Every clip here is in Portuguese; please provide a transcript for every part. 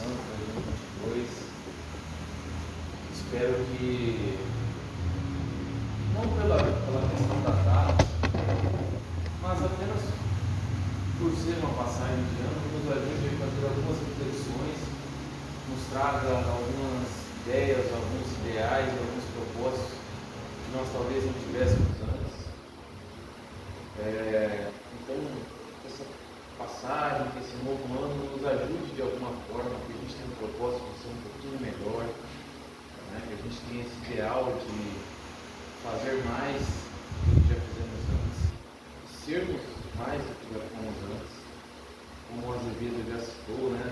Santo 2022. Espero que, não pela questão da data, mas apenas por ser uma passagem de ano, nos ajude a fazer algumas reflexões, nos traga algumas ideias, alguns ideais, alguns propósitos que nós talvez não tivéssemos antes. Então, essa passagem, que esse novo ano nos ajude de alguma forma, que a gente tenha um propósito de ser um pouquinho melhor, né? Que a gente tenha esse ideal de fazer mais do que já fizemos antes, sermos mais do que já fomos antes. Como o Azevedo já citou, né?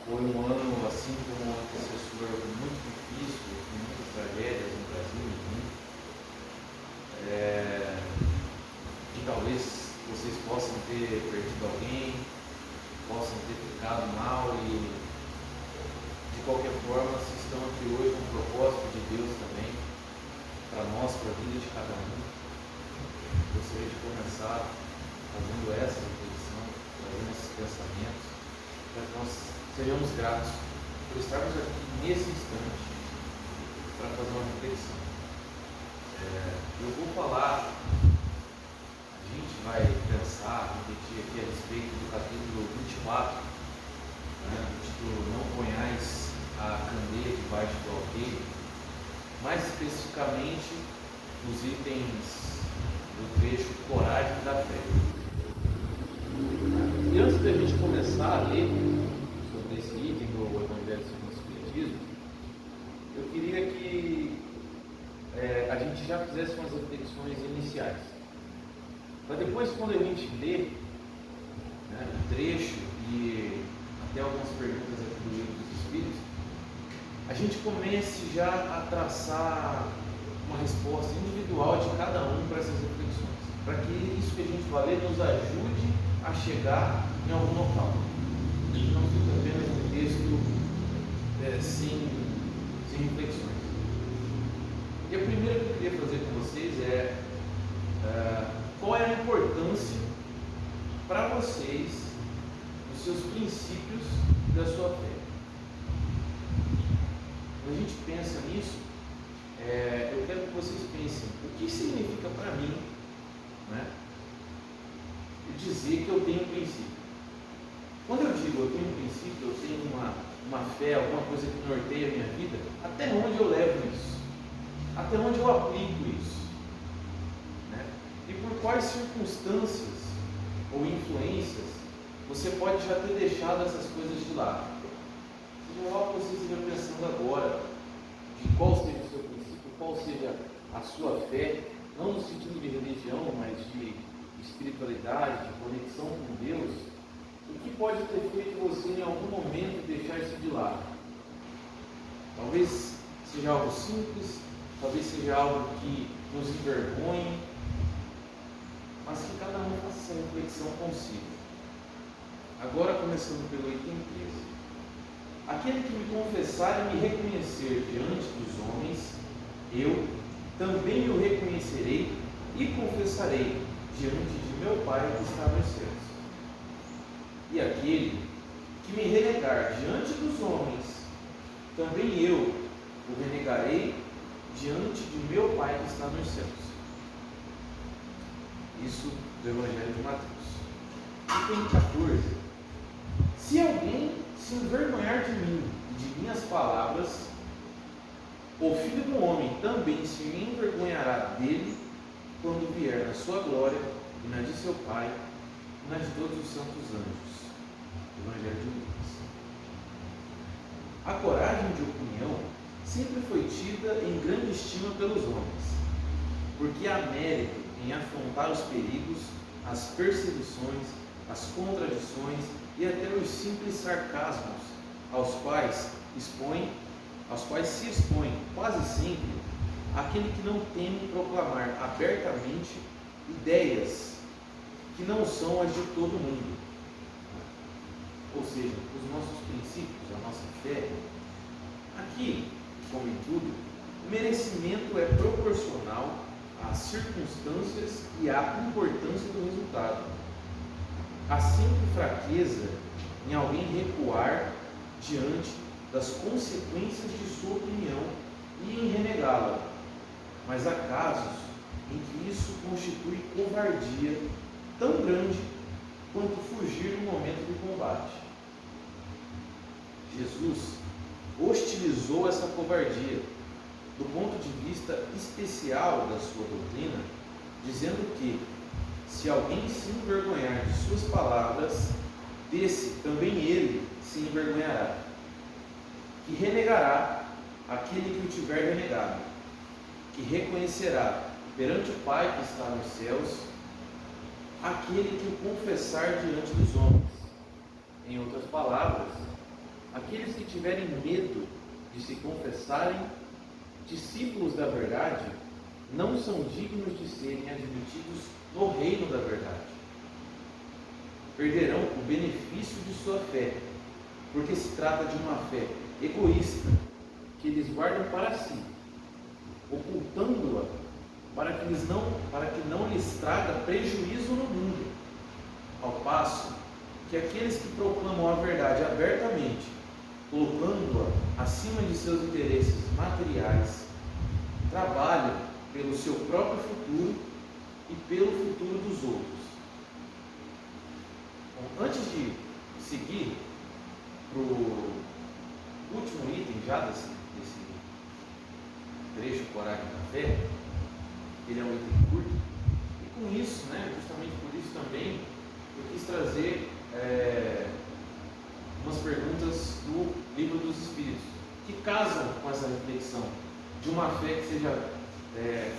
Foi um ano, assim como o antecessor, muito difícil, com muitas tragédias no Brasil e no mundo. E talvez vocês possam ter perdido alguém, possam ter ficado mal e, de qualquer forma, se estão aqui hoje com o propósito de Deus também, para nós, para a vida de cada um. Gostaria de começar fazendo essa reflexão, trazendo esses pensamentos, para que nós sejamos gratos por estarmos aqui nesse instante para fazer uma reflexão. Eu vou falar, a gente vai pensar, refletir aqui a respeito do capítulo 24, né, do título Não Ponhais a Candeia debaixo do alqueire, mais especificamente nos itens do trecho Coragem da Fé. E antes da gente começar a ler sobre esse item do Evangelho segundo o Espiritismo, eu queria que a gente já fizesse umas reflexões iniciais. Para depois, quando a gente lê, né, o trecho e até algumas perguntas aqui do Livro dos Espíritos, a gente comece já a traçar uma resposta individual de cada um para essas reflexões, para que isso que a gente vai ler nos ajude a chegar em algum local. Não fica apenas um texto sem reflexões. E a primeira que eu queria fazer com vocês é qual é a importância para vocês dos seus princípios e da sua fé. Quando a gente pensa nisso, eu quero que vocês pensem o que significa para mim, né, dizer que eu tenho um princípio. Quando eu digo eu tenho um princípio, eu tenho uma fé, alguma coisa que norteia a minha vida, até onde eu levo isso? Até onde eu aplico isso? Né? E por quais circunstâncias ou influências você pode já ter deixado essas coisas de lado? Seja lá o que você esteja pensando agora, de qual seja o seu princípio, qual seja a sua fé, não no sentido de religião, mas de espiritualidade, de conexão com Deus, o que pode ter feito você em algum momento deixar isso de lado? Talvez seja algo simples, talvez seja algo que nos envergonhe, mas que cada um faça essa reflexão consigo. Agora, começando pelo item 13. Aquele que me confessar e me reconhecer diante dos homens, eu também o reconhecerei e confessarei diante de meu Pai que está nos céus. E aquele que me renegar diante dos homens, também eu o renegarei diante de meu Pai que está nos céus. Isso do Evangelho de Mateus. Item 14. Se alguém se envergonhar de mim e de minhas palavras, o Filho do Homem também se envergonhará dele quando vier na sua glória e na de seu Pai e na de todos os santos anjos. Evangelho de Lucas. A coragem de opinião sempre foi tida em grande estima pelos homens, porque há mérito em afrontar os perigos, as perseguições, as contradições e até os simples sarcasmos aos quais se expõe quase sempre aquele que não teme proclamar abertamente ideias que não são as de todo mundo. Ou seja, os nossos princípios, a nossa fé. Aqui, como em tudo, o merecimento é proporcional às circunstâncias e à importância do resultado. Há sempre fraqueza em alguém recuar diante das consequências de sua opinião e em renegá-la. Mas há casos em que isso constitui covardia tão grande quanto fugir no momento do combate. Jesus hostilizou essa covardia do ponto de vista especial da sua doutrina, dizendo que, se alguém se envergonhar de suas palavras, desse também ele se envergonhará, que renegará aquele que o tiver renegado, que reconhecerá perante o Pai que está nos céus aquele que o confessar diante dos homens. Em outras palavras, aqueles que tiverem medo de se confessarem discípulos da verdade não são dignos de serem admitidos no reino da verdade. Perderão o benefício de sua fé, porque se trata de uma fé egoísta que eles guardam para si, ocultando-a para que não lhes traga prejuízo no mundo, ao passo que aqueles que proclamam a verdade abertamente, colocando-a acima de seus interesses materiais, trabalham pelo seu próprio futuro e pelo futuro dos outros. Bom, antes de seguir para o último item já desse trecho corário da fé, ele é um item curto, e com isso, justamente por isso também, eu quis trazer umas perguntas do Livro dos Espíritos, que casam com essa reflexão de uma fé que seja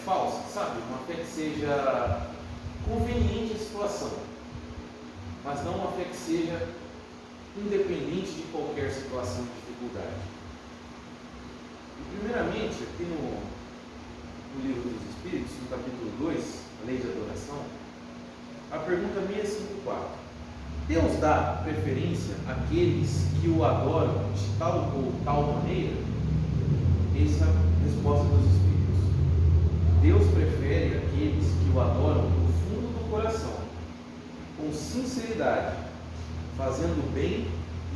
falsa, sabe? Uma fé que seja conveniente à situação, mas não uma fé que seja independente de qualquer situação de dificuldade. E primeiramente, aqui no Livro dos Espíritos, no capítulo 2, a Lei de Adoração, a pergunta 654. Deus dá preferência àqueles que o adoram de tal ou tal maneira? Eis a resposta dos Espíritos. Deus prefere aqueles que o adoram do fundo do coração, com sinceridade, fazendo o bem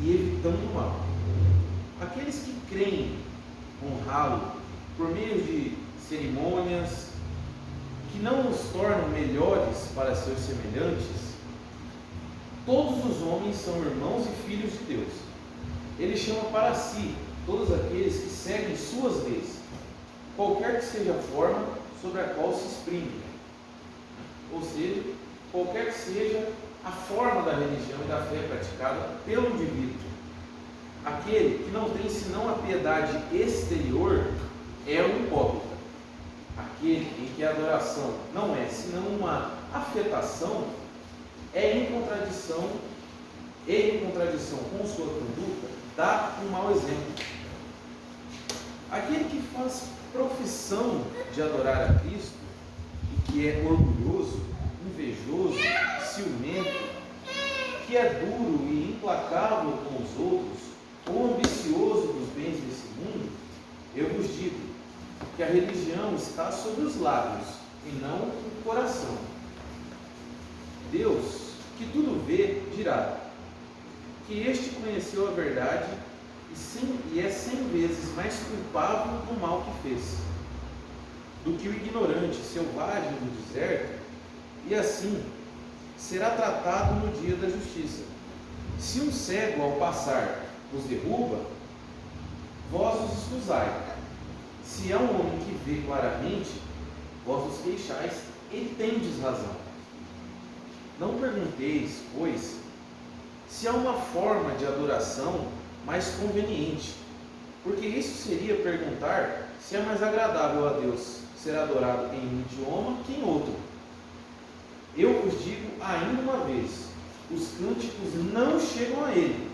e evitando o mal. Aqueles que creem honrá-lo por meio de cerimônias que não os tornam melhores para seus semelhantes, todos os homens são irmãos e filhos de Deus. Ele chama para si todos aqueles que seguem suas leis, qualquer que seja a forma sobre a qual se exprime, ou seja, qualquer que seja a forma da religião e da fé praticada pelo indivíduo. Aquele que não tem senão a piedade exterior é um hipócrita. Aquele em que a adoração não é senão uma afetação é em contradição com sua conduta, dá um mau exemplo. Aquele que faz profissão de adorar a Cristo e que é orgulhoso, invejoso, ciumento, que é duro e implacável com os outros, ou ambicioso dos bens desse mundo, eu vos digo que a religião está sobre os lábios e não no coração. Deus, que tudo vê, dirá que este conheceu a verdade e é 100 vezes mais culpável do mal que fez do que o ignorante selvagem do deserto, e assim será tratado no dia da justiça. Se um cego ao passar os derruba, vós os escusai. Se é um homem que vê claramente, vós os queixais e tendes razão. Não pergunteis, pois, se há uma forma de adoração mais conveniente, porque isso seria perguntar se é mais agradável a Deus ser adorado em um idioma que em outro. Eu vos digo ainda uma vez, os cânticos não chegam a ele,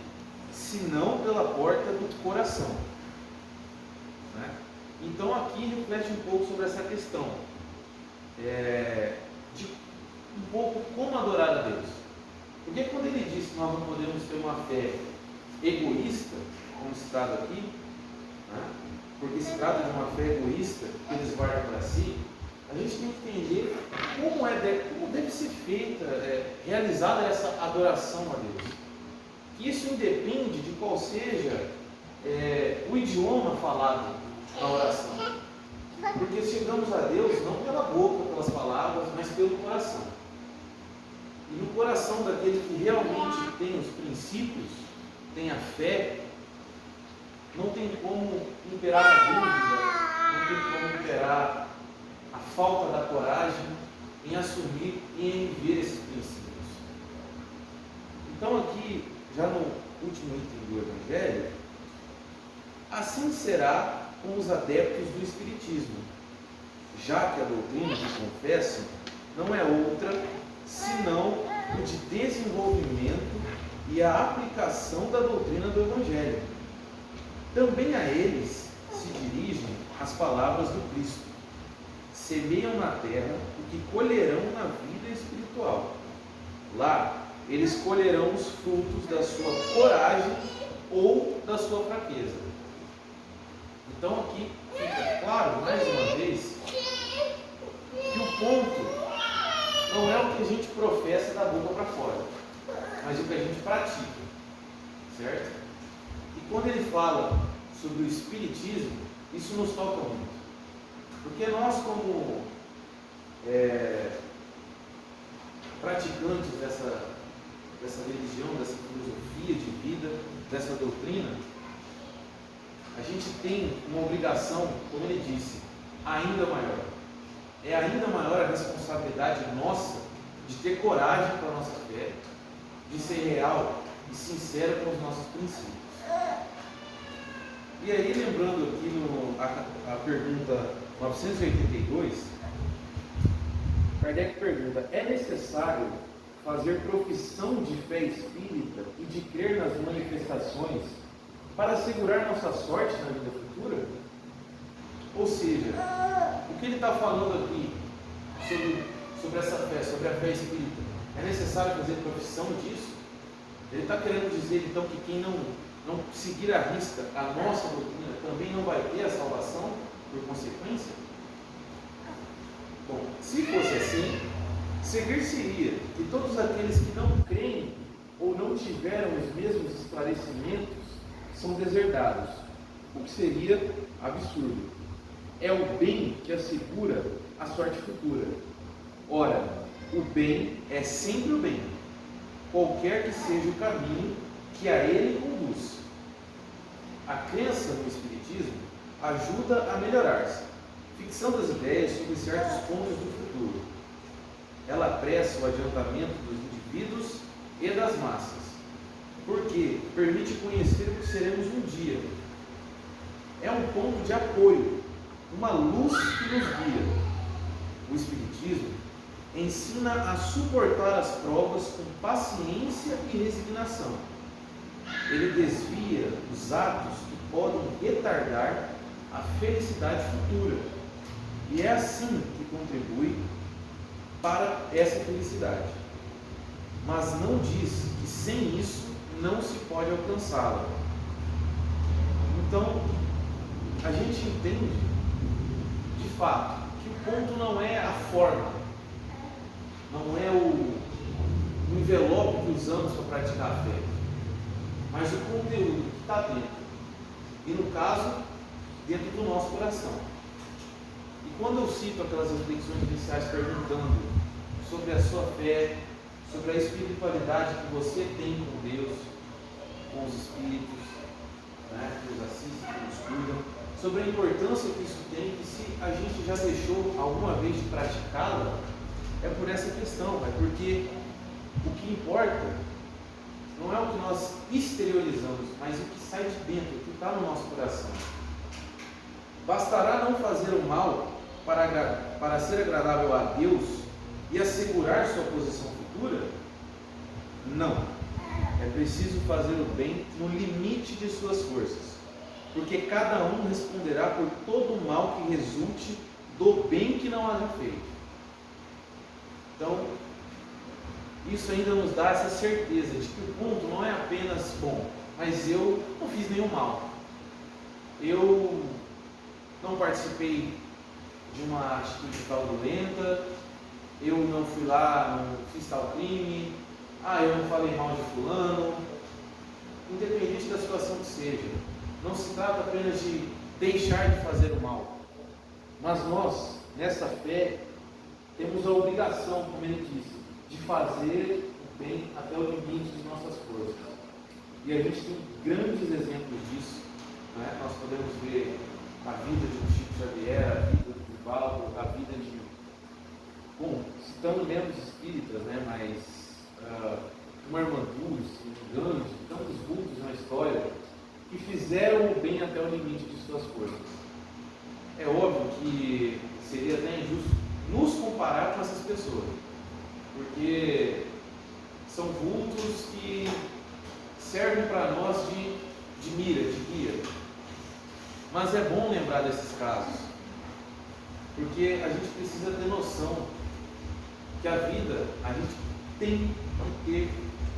senão pela porta do coração. Então aqui reflete um pouco sobre essa questão de um pouco como adorar a Deus. Porque quando ele diz que nós não podemos ter uma fé egoísta, como citado aqui, porque se trata de uma fé egoísta que eles guardam para si, a gente tem que entender como deve ser feita, realizada essa adoração a Deus. que isso independe de qual seja o idioma falado na oração. Porque chegamos a Deus não pela boca, pelas palavras, mas pelo coração. E no coração daquele que realmente tem os princípios, tem a fé, não tem como imperar a dúvida, não tem como imperar a falta da coragem em assumir e em viver esses princípios. Então aqui, já no último item do Evangelho, assim será com os adeptos do Espiritismo, já que a doutrina que confessam não é outra senão o de desenvolvimento e a aplicação da doutrina do Evangelho. Também a eles se dirigem as palavras do Cristo: semeiam na terra o que colherão na vida espiritual. Lá eles colherão os frutos da sua coragem ou da sua fraqueza. Então aqui fica claro, mais uma vez, que o ponto não é o que a gente professa da boca para fora, mas o que a gente pratica, certo? E quando ele fala sobre o Espiritismo, isso nos toca muito, porque nós, como praticantes dessa religião, dessa filosofia de vida, dessa doutrina, a gente tem uma obrigação, como ele disse, ainda maior. É ainda maior a responsabilidade nossa de ter coragem com a nossa fé, de ser real e sincero com os nossos princípios. E aí, lembrando aqui a pergunta 982, Kardec pergunta: é necessário fazer profissão de fé espírita e de crer nas manifestações para assegurar nossa sorte na vida futura? Ou seja, o que ele está falando aqui sobre essa fé, sobre a fé espírita, é necessário fazer profissão disso? Ele está querendo dizer então que quem não seguir à risca a nossa doutrina também não vai ter a salvação por consequência? Bom, se fosse assim, seguir-se-ia que todos aqueles que não creem ou não tiveram os mesmos esclarecimentos são deserdados, o que seria absurdo. É o bem que assegura a sorte futura. Ora, o bem é sempre o bem, qualquer que seja o caminho que a ele conduz. A crença no Espiritismo ajuda a melhorar-se, fixando as ideias sobre certos pontos do futuro. Ela apressa o adiantamento dos indivíduos e das massas, porque permite conhecer o que seremos um dia. É um ponto de apoio, uma luz que nos guia. O Espiritismo ensina a suportar as provas com paciência e resignação. Ele desvia os atos que podem retardar a felicidade futura, e é assim que contribui para essa felicidade. Mas não diz que sem isso não se pode alcançá-la. Então, a gente entende, de fato, que o ponto não é a forma, não é o envelope que usamos para praticar a fé, mas o conteúdo que está dentro. E no caso, dentro do nosso coração. E quando eu cito aquelas reflexões iniciais perguntando sobre a sua fé, sobre a espiritualidade que você tem com Deus, com os espíritos, que os assistem, que nos cuidam, sobre a importância que isso tem, que se a gente já deixou alguma vez de praticá-la, é por essa questão, é porque o que importa não é o que nós exteriorizamos, mas o que sai de dentro, o que está no nosso coração. Bastará não fazer o mal para ser agradável a Deus e assegurar sua posição futura? Não. É preciso fazer o bem no limite de suas forças, porque cada um responderá por todo o mal que resulte do bem que não haja feito. Então, isso ainda nos dá essa certeza de que o ponto não é apenas, bom, mas eu não fiz nenhum mal, eu não participei de uma atitude fraudulenta, eu não fui lá, não fiz tal crime, eu não falei mal de fulano, independente da situação que seja. Não se trata apenas de deixar de fazer o mal, mas nós, nessa fé, temos a obrigação, como ele disse, de fazer o bem até o limite de nossas forças. E a gente tem grandes exemplos disso, né? Nós podemos ver a vida de Chico Xavier, a vida de Divaldo, a vida de, bom, citando membros espíritas, né? Mas uma irmã Dulce, um Gandhi, tantos vultos na história que fizeram o bem até o limite de suas forças. É óbvio que seria até injusto nos comparar com essas pessoas, porque são vultos que servem para nós de mira, de guia. Mas é bom lembrar desses casos, porque a gente precisa ter noção que a vida, a gente tem que ter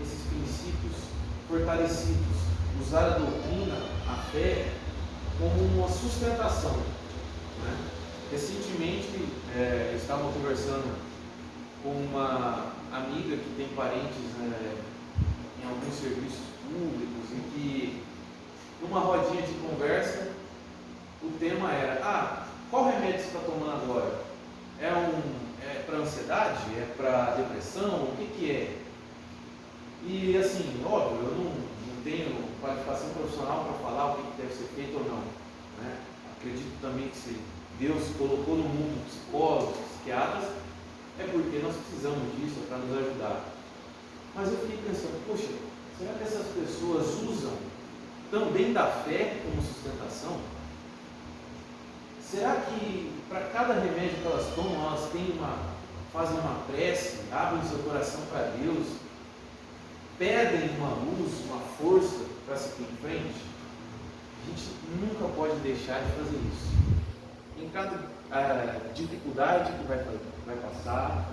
esses princípios fortalecidos, usar a doutrina, a fé, como uma sustentação, né? Recentemente, estava conversando com uma amiga que tem parentes em alguns serviços públicos, em que, numa rodinha de conversa, o tema era: qual remédio você está tomando agora? É para ansiedade? É para depressão? O que é? E assim, óbvio, eu não tenho qualificação profissional para falar o que deve ser feito ou não, né? Acredito também que se Deus colocou no mundo psicólogos, psiquiatras, é porque nós precisamos disso para nos ajudar. Mas eu fiquei pensando, poxa, será que essas pessoas usam também da fé como sustentação? Será que para cada remédio que elas tomam, elas fazem uma prece, abrem seu coração para Deus, pedem uma luz, uma força para seguir em frente? A gente nunca pode deixar de fazer isso. Em cada dificuldade que vai passar,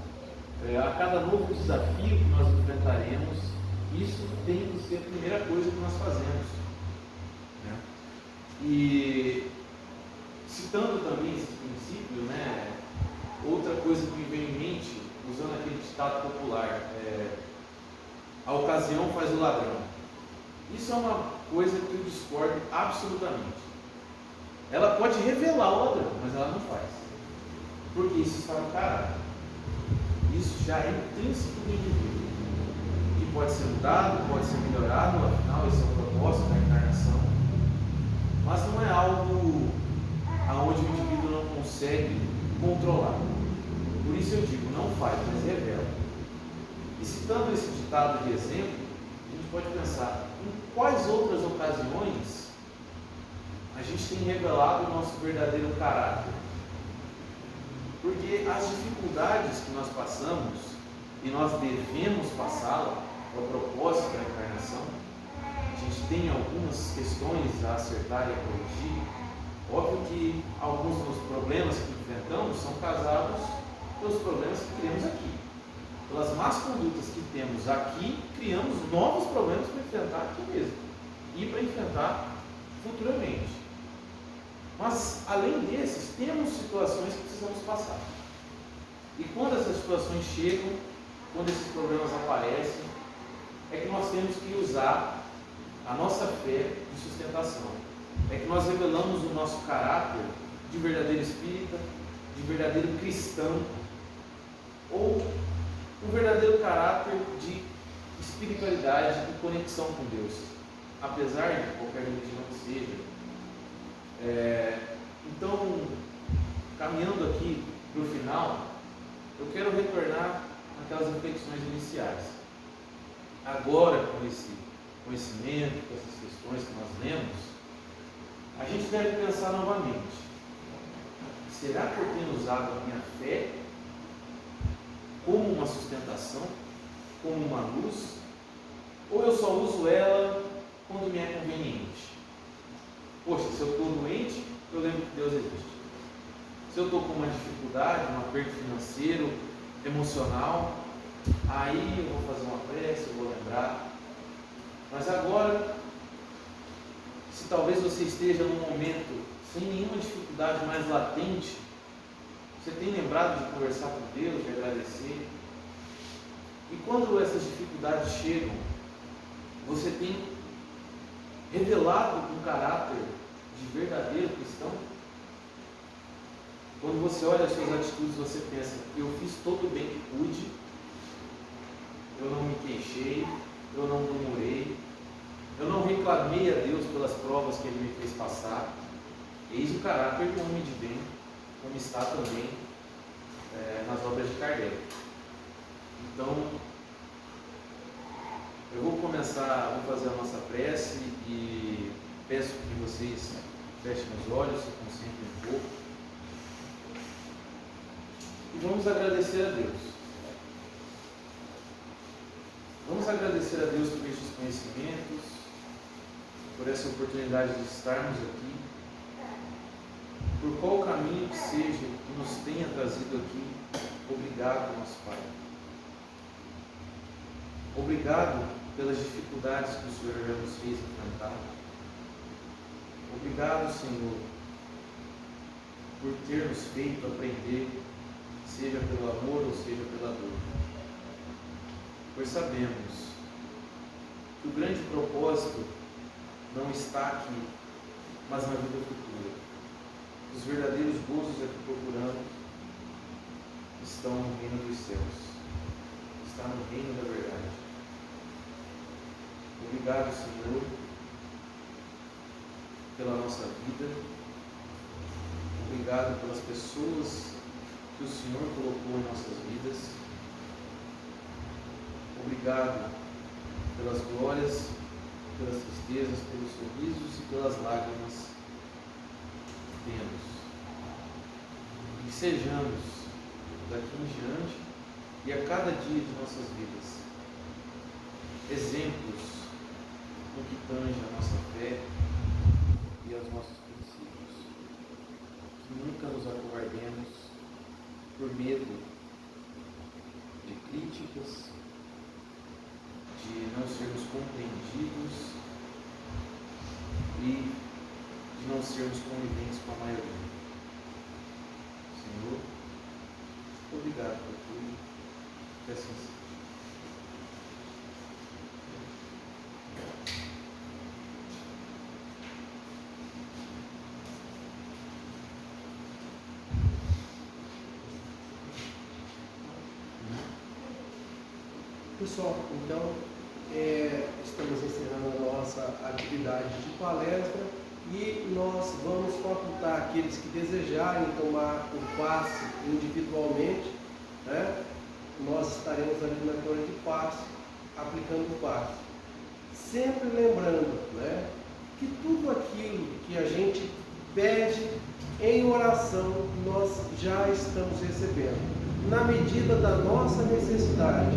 a cada novo desafio que nós enfrentaremos, isso tem que ser a primeira coisa que nós fazemos, né? E citando também esse princípio, né, outra coisa que me veio em mente, usando aquele ditado popular, a ocasião faz o ladrão. Isso é uma coisa que eu discordo absolutamente. Ela pode revelar o ladrão, mas ela não faz, porque isso está no caráter. Isso já é intrínseco do indivíduo, que pode ser mudado, pode ser melhorado, afinal esse é o propósito da encarnação, mas não é algo aonde o indivíduo não consegue controlar. Por isso eu digo, não faz, mas revela. E citando esse ditado de exemplo, a gente pode pensar em quais outras ocasiões a gente tem revelado o nosso verdadeiro caráter. Porque as dificuldades que nós passamos, e nós devemos passá-la, é o propósito da encarnação, a gente tem algumas questões a acertar e a corrigir. Óbvio que alguns dos problemas que enfrentamos são causados pelos problemas que criamos aqui. Pelas más condutas que temos aqui, criamos novos problemas para enfrentar aqui mesmo e para enfrentar futuramente. Mas, além desses, temos situações que precisamos passar. E quando essas situações chegam, quando esses problemas aparecem, é que nós temos que usar a nossa fé de sustentação. É que nós revelamos o nosso caráter de verdadeiro espírita, de verdadeiro cristão, ou um verdadeiro caráter de espiritualidade e conexão com Deus, apesar de qualquer religião que seja. Então, caminhando aqui para o final, eu quero retornar àquelas reflexões iniciais. Agora, com esse conhecimento, com essas questões que nós lemos, a gente deve pensar novamente: será que eu tenho usado a minha fé como uma sustentação, como uma luz, ou eu só uso ela quando me é conveniente? Poxa, se eu estou doente, eu lembro que Deus existe. Se eu estou com uma dificuldade, um aperto financeiro, emocional, aí eu vou fazer uma prece, eu vou lembrar. Mas agora, se talvez você esteja num momento sem nenhuma dificuldade mais latente, você tem lembrado de conversar com Deus, de agradecer? E quando essas dificuldades chegam, você tem revelado um caráter de verdadeiro cristão? Quando você olha as suas atitudes, você pensa: eu fiz todo o bem que pude, eu não me queixei, eu não murmurei, eu não reclamei a Deus pelas provas que Ele me fez passar. Eis o caráter do homem de bem, como está também nas obras de Kardec. Então, eu vou começar, vou fazer a nossa prece e peço que vocês fechem os olhos, se concentrem um pouco. E vamos agradecer a Deus. Vamos agradecer a Deus por estes conhecimentos, por essa oportunidade de estarmos aqui, por qual caminho que seja que nos tenha trazido aqui. Obrigado, nosso Pai. Obrigado pelas dificuldades que o Senhor já nos fez enfrentar. Obrigado, Senhor, por ter nos feito aprender, seja pelo amor ou seja pela dor. Pois sabemos que o grande propósito não está aqui, mas na vida futura. Os verdadeiros gozos a que procuramos estão no reino dos céus, está no reino da verdade. Obrigado, Senhor, pela nossa vida. Obrigado pelas pessoas que o Senhor colocou em nossas vidas. Obrigado pelas glórias, pelas tristezas, pelos sorrisos e pelas lágrimas que temos. E sejamos, daqui em diante e a cada dia de nossas vidas, exemplos no que tange a nossa fé e aos nossos princípios. Que nunca nos acovardemos por medo de críticas, de não sermos compreendidos e de não sermos coniventes com a maioria. Senhor, obrigado por tudo, que assim seja. Pessoal, então, estamos encerrando a nossa atividade de palestra e nós vamos facultar aqueles que desejarem tomar o passe individualmente, né? Nós estaremos ali na torre de passe, aplicando o passe. Sempre lembrando, né, que tudo aquilo que a gente pede em oração, nós já estamos recebendo, na medida da nossa necessidade.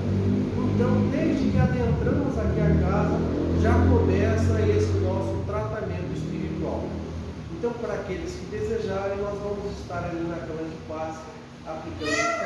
Então, desde que adentramos aqui a casa, já começa esse nosso tratamento espiritual. Então, para aqueles que desejarem, nós vamos estar ali na câmara de passe, aplicando